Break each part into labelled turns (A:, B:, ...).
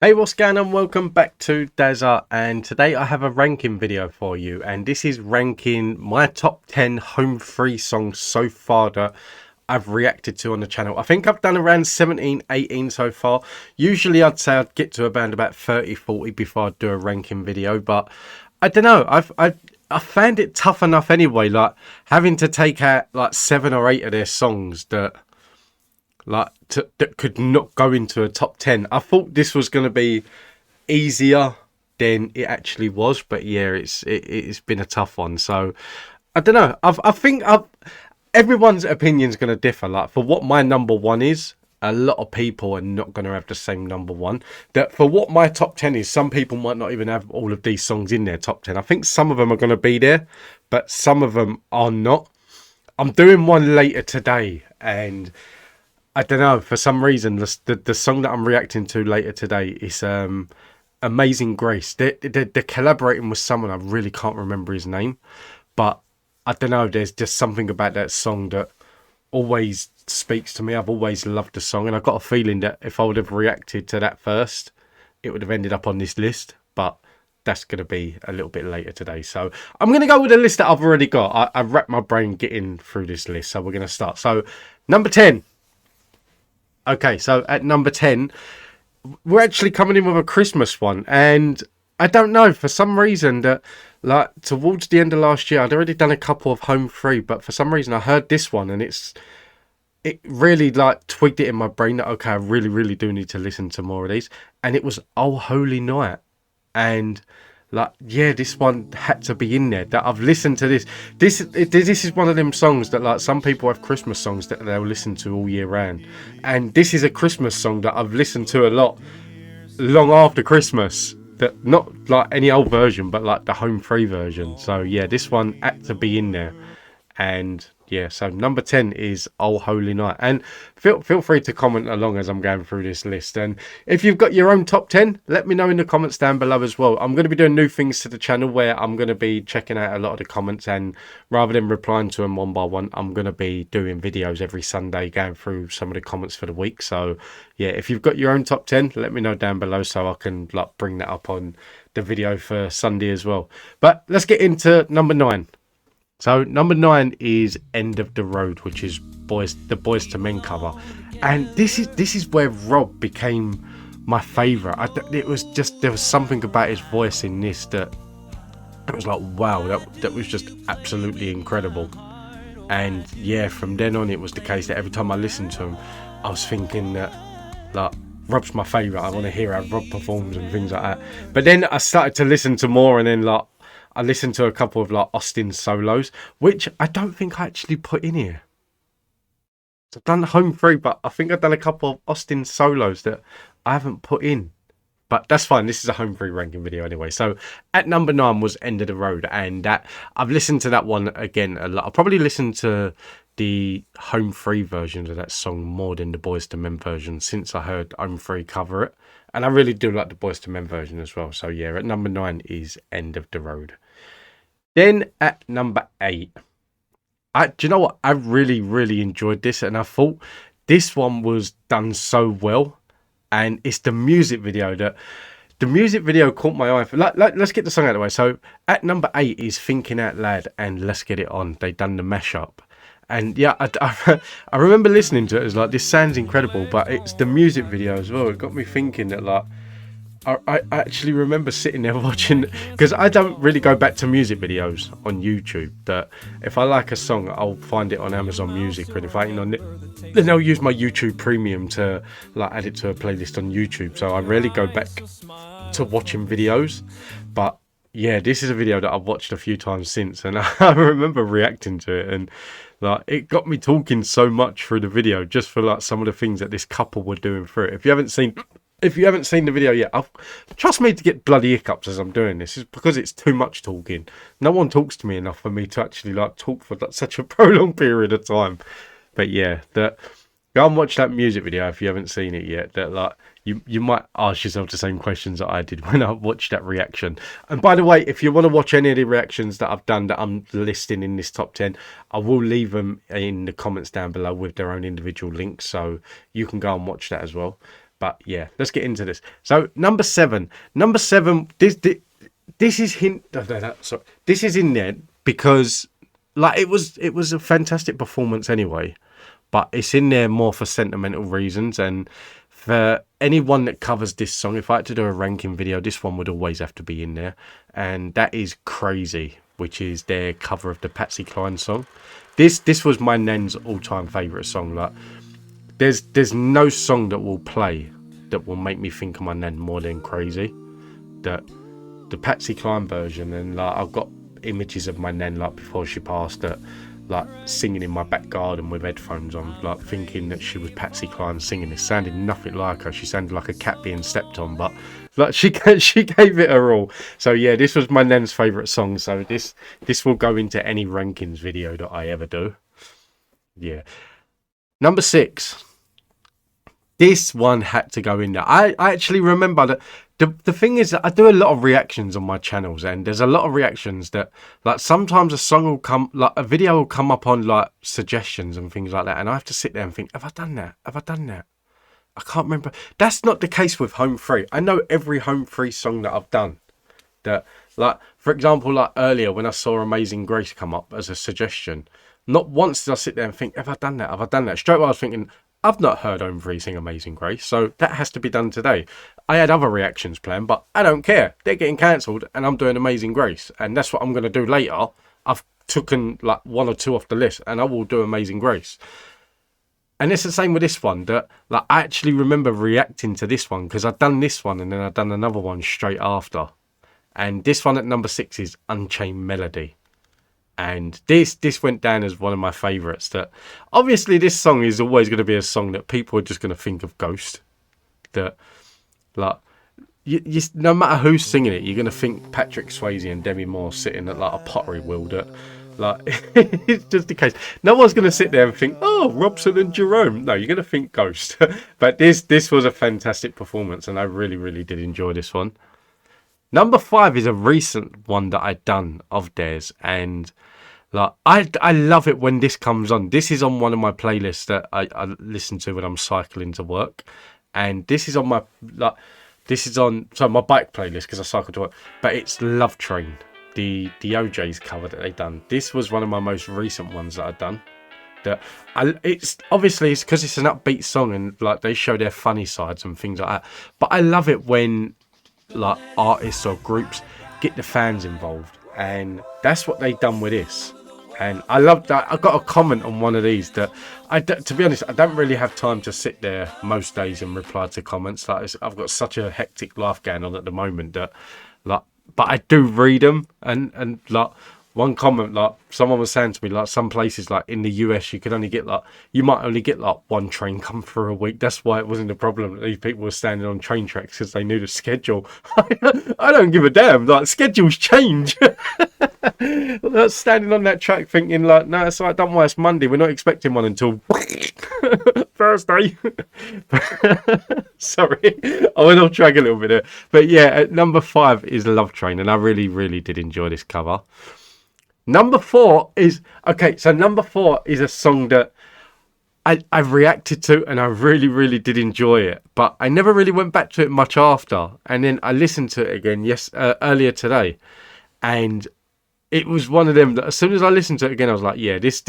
A: Hey, what's going on? Welcome back to Dazza, and today I have a ranking video for you, and this is ranking my top 10 home free songs so far that I've reacted to on the channel. I think I've done around 17, 18 so far. Usually I'd say I'd get to around about 30, 40 before I'd do a ranking video, but I don't know. I found it tough enough anyway, like having to take out like 7 or 8 of their songs that that could not go into a top 10. I thought this was going to be easier than it actually was, but yeah, it's been a tough one. So I don't know. I think everyone's opinion's going to differ. Like for what my number one is, a lot of people are not going to have the same number one. That for what my top 10 is, some people might not even have all of these songs in their top 10. I think some of them are going to be there, but some of them are not. I'm doing one later today, and I don't know, for some reason the song that I'm reacting to later today is Amazing Grace. They're collaborating with someone, I really can't remember his name, but I don't know, there's just something about that song that always speaks to me. I've always loved the song, and I've got a feeling that if I would have reacted to that first, it would have ended up on this list, but that's going to be a little bit later today. So I'm going to go with the list that I've already got. I wrapped my brain getting through this list, so we're going to start. So number 10. Okay, so at number 10, we're actually coming in with a Christmas one. And I don't know, for some reason, that like towards the end of last year, I'd already done a couple of home free, but for some reason I heard this one and it really like twigged it in my brain that, okay, I really, really do need to listen to more of these. And it was Oh Holy Night. And like, yeah, this one had to be in there. That I've listened to this. This is one of them songs that like some people have Christmas songs that they'll listen to all year round, and this is a Christmas song that I've listened to a lot, long after Christmas. That not like any old version, but like the home free version. So yeah, this one had to be in there, and yeah, so number 10 is Oh Holy Night. And feel free to comment along as I'm going through this list. And if you've got your own top 10, let me know in the comments down below as well. I'm going to be doing new things to the channel where I'm going to be checking out a lot of the comments, and rather than replying to them one by one, I'm going to be doing videos every Sunday going through some of the comments for the week. So yeah, if you've got your own top 10, let me know down below so I can like bring that up on the video for Sunday as well. But let's get into number 9. So number 9 is End of the Road, which is the Boys to Men cover, and this is where Rob became my favourite. It was just, there was something about his voice in this that it was like, wow, that was just absolutely incredible. And yeah, from then on it was the case that every time I listened to him, I was thinking that like Rob's my favourite. I want to hear how Rob performs and things like that. But then I started to listen to more, and then like I listened to a couple of like Austin solos, which I don't think I actually put in here. So I've done home free, but I think I've done a couple of Austin solos that I haven't put in. But that's fine. This is a home free ranking video anyway. So at number 9 was End of the Road, and that I've listened to that one again a lot. I'll probably listen to the home free versions of that song more than the Boys to Men version since I heard home free cover it. And I really do like the Boys to Men version as well. So yeah, at number 9 is End of the Road. Then at number 8, do you know what? I really, really enjoyed this, and I thought this one was done so well. And it's the music video that the music video caught my eye. Let's get the song out of the way. So at number 8 is Thinking Out Loud and Let's Get It On. They done the mashup. And yeah, I remember listening to it as like, this sounds incredible, but it's the music video as well. It got me thinking that like, I actually remember sitting there watching, because I don't really go back to music videos on YouTube. That if I like a song, I'll find it on Amazon Music, or if I, then I'll use my YouTube Premium to like add it to a playlist on YouTube. So I rarely go back to watching videos. But yeah, this is a video that I've watched a few times since, and I remember reacting to it, and like it got me talking so much through the video just for like some of the things that this couple were doing through it. If you haven't seen the video yet, trust me to get bloody hiccups as I'm doing this. It's because it's too much talking. No one talks to me enough for me to actually like talk for like such a prolonged period of time. But yeah, go and watch that music video if you haven't seen it yet. That like you might ask yourself the same questions that I did when I watched that reaction. And by the way, if you want to watch any of the reactions that I've done that I'm listing in this top 10, I will leave them in the comments down below with their own individual links, so you can go and watch that as well. But yeah, let's get into this. So number seven, this is hint. Sorry, this is in there because like it was a fantastic performance anyway, but it's in there more for sentimental reasons. And for anyone that covers this song, if I had to do a ranking video, this one would always have to be in there, and that is Crazy, which is their cover of the Patsy Cline song. This was my nan's all-time favourite song. Like there's no song that will play that will make me think of my nan more than Crazy. That the Patsy Cline version, and like I've got images of my nan like before she passed, that like singing in my back garden with headphones on, like thinking that she was Patsy Cline singing. It sounded nothing like her. She sounded like a cat being stepped on, but like she gave it her all. So yeah, this was my nan's favourite song. So this will go into any rankings video that I ever do. Yeah. Number 6. This one had to go in there. I actually remember that the thing is that I do a lot of reactions on my channels, and there's a lot of reactions that like sometimes a song will come, like a video will come up on like suggestions and things like that, and I have to sit there and think, have I done that? Have I done that? I can't remember. That's not the case with Home Free. I know every Home Free song that I've done. That, like, for example, like earlier when I saw Amazing Grace come up as a suggestion, not once did I sit there and think, have I done that? Have I done that? Straight away I was thinking, I've not heard Home Free sing Amazing Grace, so that has to be done today. I had other reactions planned, but I don't care. They're getting cancelled, and I'm doing Amazing Grace, and that's what I'm going to do later. I've taken like 1 or 2 off the list, and I will do Amazing Grace. And it's the same with this one. That like I actually remember reacting to this one because I'd done this one, and then I'd done another one straight after. And this one at number 6 is Unchained Melody. And this went down as one of my favourites. That obviously this song is always going to be a song that people are just going to think of Ghost. That like you no matter who's singing it, you're going to think Patrick Swayze and Demi Moore sitting at like a pottery wheel. That like it's just the case. No one's going to sit there and think, oh, Robson and Jerome. No, you're going to think Ghost. But this was a fantastic performance, and I really did enjoy this one. Number 5 is a recent one that I'd done of theirs, and like I love it when this comes on. This is on one of my playlists that I listen to when I'm cycling to work, and this is on my my bike playlist because I cycle to work. But it's Love Train, the OJ's cover that they've done. This was one of my most recent ones that I've done. It's obviously it's because it's an upbeat song, and like they show their funny sides and things like that. But I love it when like artists or groups get the fans involved, and that's what they've done with this. And I love that. I got a comment on one of these that to be honest, I don't really have time to sit there most days and reply to comments. Like I've got such a hectic life going on at the moment that like, but I do read them, and like one comment, like someone was saying to me, like some places like in the US you might only get like 1 train come through a week. That's why it wasn't a problem that these people were standing on train tracks, because they knew the schedule. I don't give a damn, like schedules change. Standing on that track thinking like, no, it's alright, don't worry, it's Monday, we're not expecting one until Thursday. Sorry, I went off track a little bit there. But yeah, at number 5 is Love Train, and I really did enjoy this cover. Number 4 is number 4 is a song that I've reacted to, and I really did enjoy it, but I never really went back to it much after. And then I listened to it again earlier today, and it was one of them that as soon as I listened to it again, I was like, yeah, this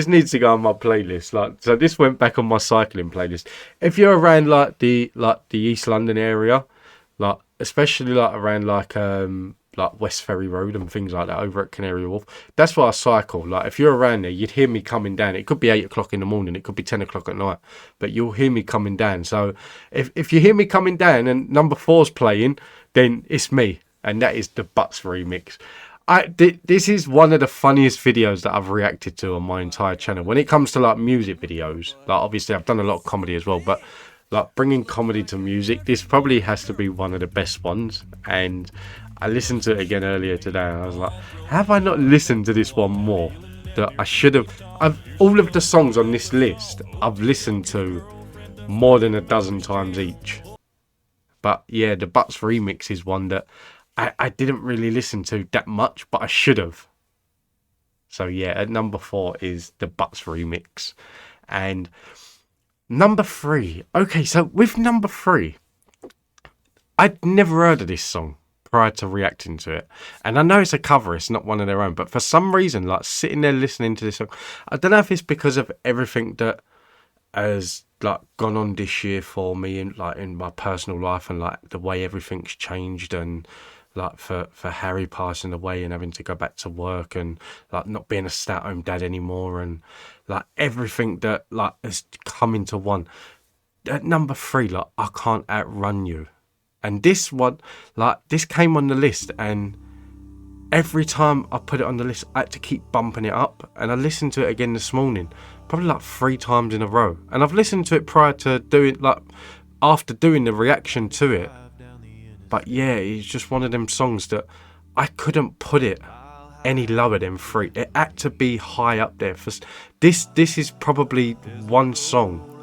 A: needs to go on my playlist. Like, so this went back on my cycling playlist. If you're around like the East London area, like especially like around like West Ferry Road and things like that over at Canary Wharf, that's where I cycle. Like if you're around there, you'd hear me coming down. It could be 8 o'clock in the morning, it could be 10 o'clock at night, but you'll hear me coming down. So if you hear me coming down and number 4's playing, then it's me, and that is the Butts remix. This is one of the funniest videos that I've reacted to on my entire channel. When it comes to like music videos, like obviously I've done a lot of comedy as well, but like bringing comedy to music, this probably has to be one of the best ones. And I listened to it again earlier today, and I was like, have I not listened to this one more? That I should have. All of the songs on this list I've listened to more than a dozen times each. But yeah, the Butts remix is one that I didn't really listen to that much, but I should have. So yeah, at number 4 is the Butts remix. And Number three. Okay, so with number three, I'd never heard of this song prior to reacting to it. And I know it's a cover, it's not one of their own, but for some reason, like sitting there listening to this song, I don't know if it's because of everything that has like gone on this year for me in my personal life, and like the way everything's changed, and like for Harry passing away and having to go back to work, and like not being a stay-at-home dad anymore, and like everything that like has come into one. At number three, like I Can't Outrun You. And this one, like this came on the list, and every time I put it on the list, I had to keep bumping it up. And I listened to it again this morning, probably like 3 times in a row. And I've listened to it prior to doing, like, after doing the reaction to it. But yeah, it's just one of them songs that I couldn't put it any lower than 3. It had to be high up there. For this is probably one song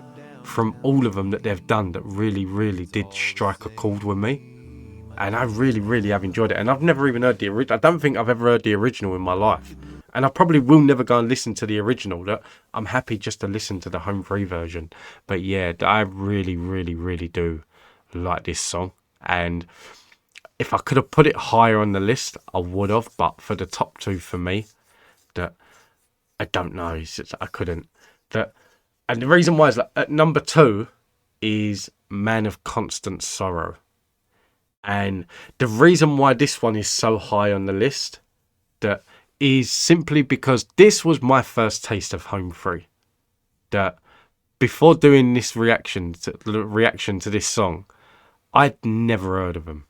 A: from all of them that they've done that really, really did strike a chord with me. And I really, really have enjoyed it. And I've never even heard the original. I don't think I've ever heard the original in my life. And I probably will never go and listen to the original. That I'm happy just to listen to the home free version. But yeah, I really, really, really do like this song. And if I could have put it higher on the list, I would have. But for the top 2 for me, that I don't know. I couldn't. And the reason why is that at number 2 is Man of Constant Sorrow. And the reason why this one is so high on the list that is simply because this was my first taste of home free. That before doing this reaction to this song, I'd never heard of them.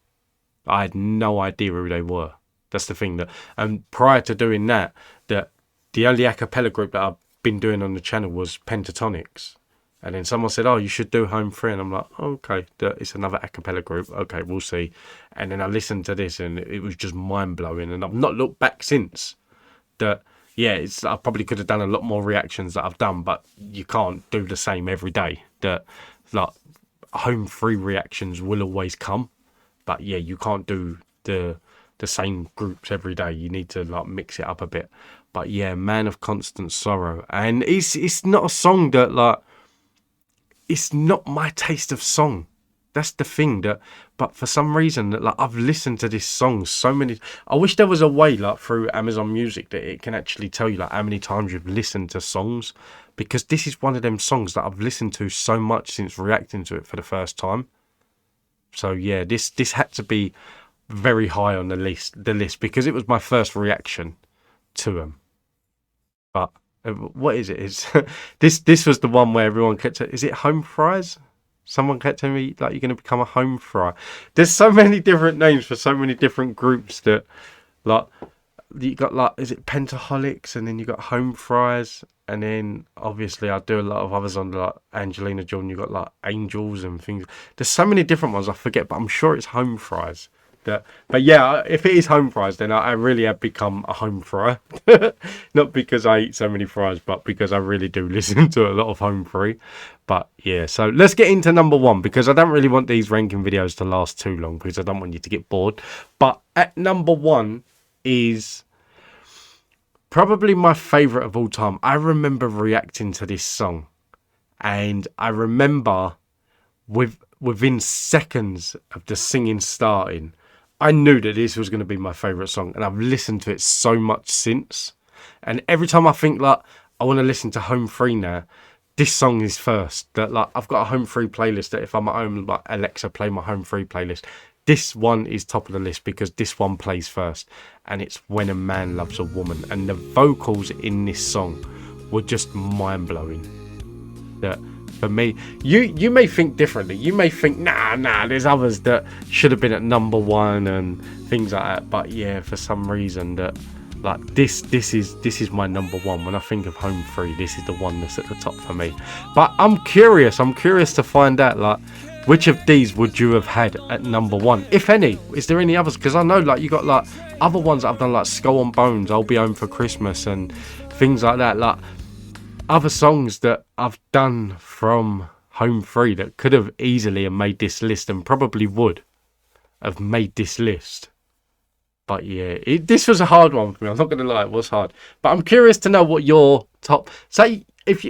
A: I had no idea who they were. That's the thing. And prior to doing that the only a cappella group that I've been doing on the channel was Pentatonix. And then someone said, oh, you should do Home Free. And I'm like, oh, okay, it's another a cappella group. Okay, we'll see. And then I listened to this and it was just mind-blowing. And I've not looked back since. Yeah, I probably could have done a lot more reactions that I've done, but you can't do the same every day. Like Home Free reactions will always come. But yeah, you can't do the same groups every day. You need to like mix it up a bit. But yeah, Man of Constant Sorrow. And it's not a song that like, it's not my taste of song. That's the thing but for some reason that like I've listened to this song so many. I wish there was a way like through Amazon Music that it can actually tell you like how many times you've listened to songs, because this is one of them songs that I've listened to so much since reacting to it for the first time. So yeah, this had to be very high on the list because it was my first reaction to them. But what is it? It's this was the one where everyone kept saying, is it home fries? Someone kept telling me like you're going to become a home fry. There's so many different names for so many different groups that like you got like, is it Pentaholics, and then you got Home Fries, and then obviously I do a lot of others on like Angelina Jordan. You got like Angels and things. There's so many different ones I forget, but I'm sure it's Home Fries. But yeah, if it is home fries, then I really have become a home fryer. Not because I eat so many fries, but because I really do listen to a lot of home free. But yeah, so let's get into number 1, because I don't really want these ranking videos to last too long, because I don't want you to get bored. But at number 1 is probably my favourite of all time. I remember reacting to this song, and I remember within seconds of the singing starting, I knew that this was going to be my favourite song, and I've listened to it so much since. And every time I think like I want to listen to Home Free now, this song is first. That like I've got a Home Free playlist that if I'm at home, like Alexa, play my Home Free playlist. This one is top of the list because this one plays first, and it's When a Man Loves a Woman. And the vocals in this song were just mind blowing. That. For me, you may think differently. You may think, nah, there's others that should have been at number 1 and things like that. But yeah, for some reason that like this is my number 1. When I think of Home Free, this is the one that's at the top for me. But I'm curious to find out like which of these would you have had at number 1, if any. Is there any others? Because I know like you got like other ones that I've done, like Skull and Bones, I'll Be Home for Christmas, and things like that. Like other songs that I've done from Home Free that could have easily have made this list, and probably would have made this list. But yeah, this was a hard one for me. I'm not going to lie, it was hard. But I'm curious to know what your top... Say, if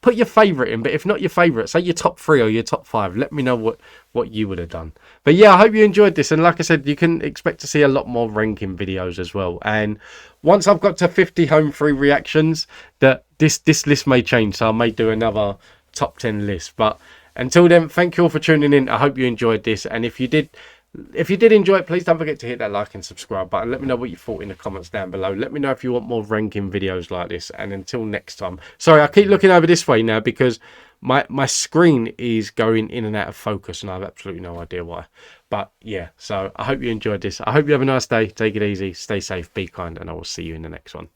A: put your favourite in, but if not your favourite, say your top 3 or your top 5. Let me know what you would have done. But yeah, I hope you enjoyed this, and like I said, you can expect to see a lot more ranking videos as well. And once I've got to 50 home free reactions, that this list may change, so I may do another top 10 list. But until then, thank you all for tuning in. I hope you enjoyed this, and if you did enjoy it, please don't forget to hit that like and subscribe button. Let me know what you thought in the comments down below. Let me know if you want more ranking videos like this. And until next time, sorry, I keep looking over this way now because my screen is going in and out of focus, and I have absolutely no idea why. But yeah, so I hope you enjoyed this. I hope you have a nice day. Take it easy, stay safe, be kind, and I will see you in the next one.